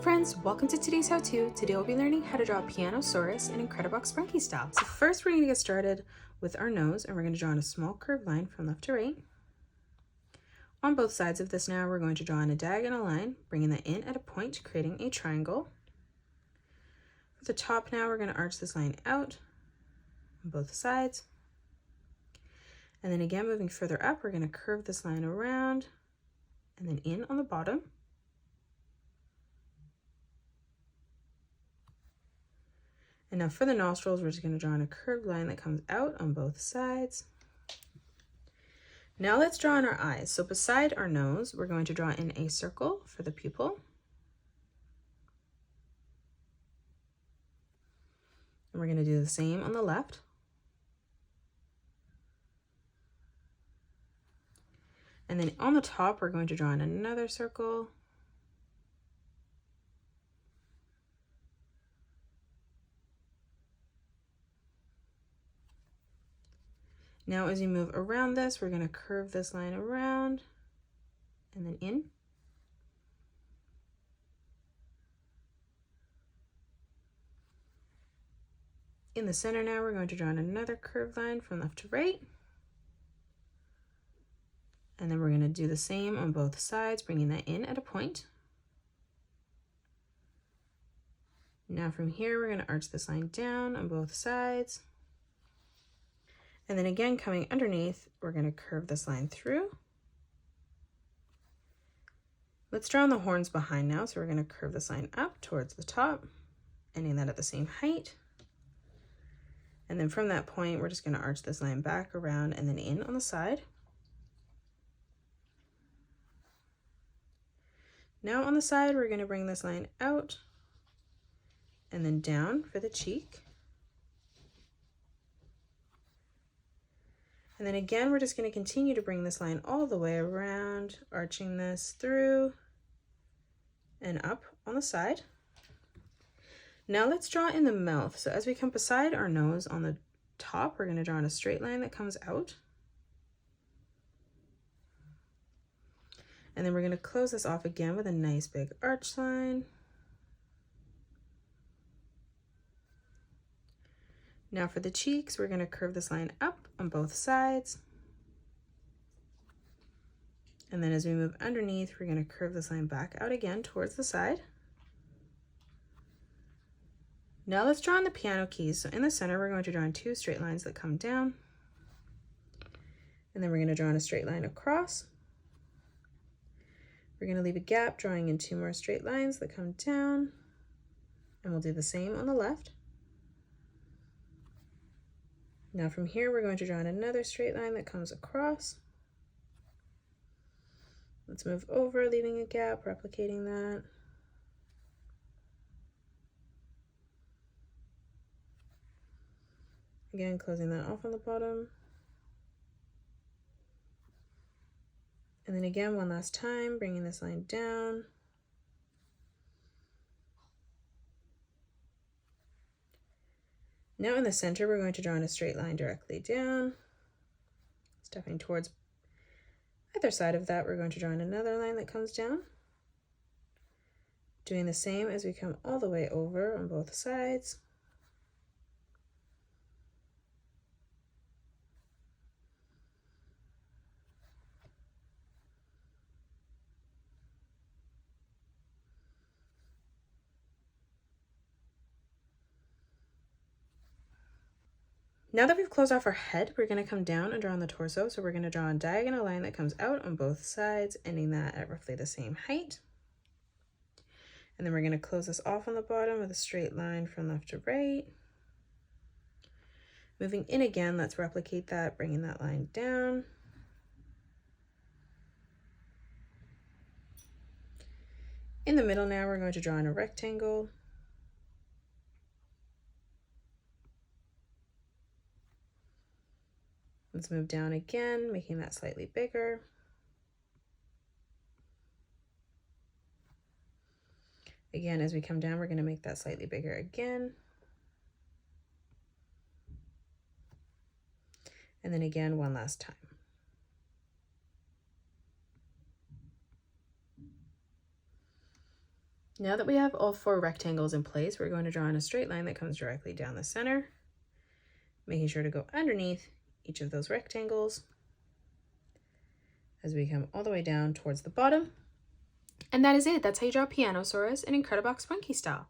friends, welcome to today's how-to. Today we'll be learning how to draw Pianosaurus in Incredibox Sprunki style. So first we're going to get started with our nose, and we're going to draw in a small curved line from left to right. On both sides of this now, we're going to draw in a diagonal line, bringing that in at a point, creating a triangle. For the top now, we're going to arch this line out on both sides. And then again, moving further up, we're going to curve this line around and then in on the bottom. And now for the nostrils, we're just going to draw in a curved line that comes out on both sides. Now let's draw in our eyes. So beside our nose, we're going to draw in a circle for the pupil. And we're going to do the same on the left. And then on the top, we're going to draw in another circle. Now as you move around this, we're going to curve this line around and then in. In the center now, we're going to draw in another curved line from left to right. And then we're going to do the same on both sides, bringing that in at a point. Now from here, we're going to arch this line down on both sides. And then again, coming underneath, we're going to curve this line through. Let's draw on the horns behind now. So we're going to curve this line up towards the top, ending that at the same height. And then from that point, we're just going to arch this line back around and then in on the side. Now on the side, we're going to bring this line out and then down for the cheek. And then again, we're just going to continue to bring this line all the way around, arching this through and up on the side. Now let's draw in the mouth. So as we come beside our nose on the top, we're going to draw in a straight line that comes out. And then we're going to close this off again with a nice big arch line. Now for the cheeks, we're going to curve this line up on both sides. And then as we move underneath, we're going to curve this line back out again towards the side. Now let's draw in the piano keys. So in the center, we're going to draw in two straight lines that come down. And then we're going to draw in a straight line across. We're going to leave a gap, drawing in two more straight lines that come down. And we'll do the same on the left. Now from here, we're going to draw in another straight line that comes across. Let's move over, leaving a gap, replicating that. Again, closing that off on the bottom. And then again, one last time, bringing this line down. Now in the center, we're going to draw in a straight line directly down. Stepping towards either side of that, we're going to draw in another line that comes down. Doing the same as we come all the way over on both sides. Now that we've closed off our head, we're going to come down and draw on the torso. So we're going to draw a diagonal line that comes out on both sides, ending that at roughly the same height. And then we're going to close this off on the bottom with a straight line from left to right. Moving in again, let's replicate that, bringing that line down. In the middle now, we're going to draw in a rectangle. Let's move down again, making that slightly bigger. Again, as we come down, we're going to make that slightly bigger again. And then again, one last time. Now that we have all 4 rectangles in place, we're going to draw in a straight line that comes directly down the center, making sure to go underneath each of those rectangles as we come all the way down towards the bottom. And that is it. That's how you draw Pianosaurus in Incredibox Sprunki style.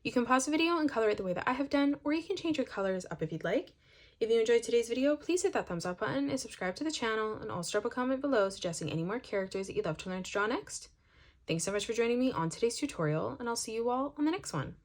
You can pause the video and color it the way that I have done, or you can change your colors up if you'd like. If you enjoyed today's video, please hit that thumbs up button and subscribe to the channel, and also drop a comment below suggesting any more characters that you'd love to learn to draw next. Thanks so much for joining me on today's tutorial, and I'll see you all on the next one.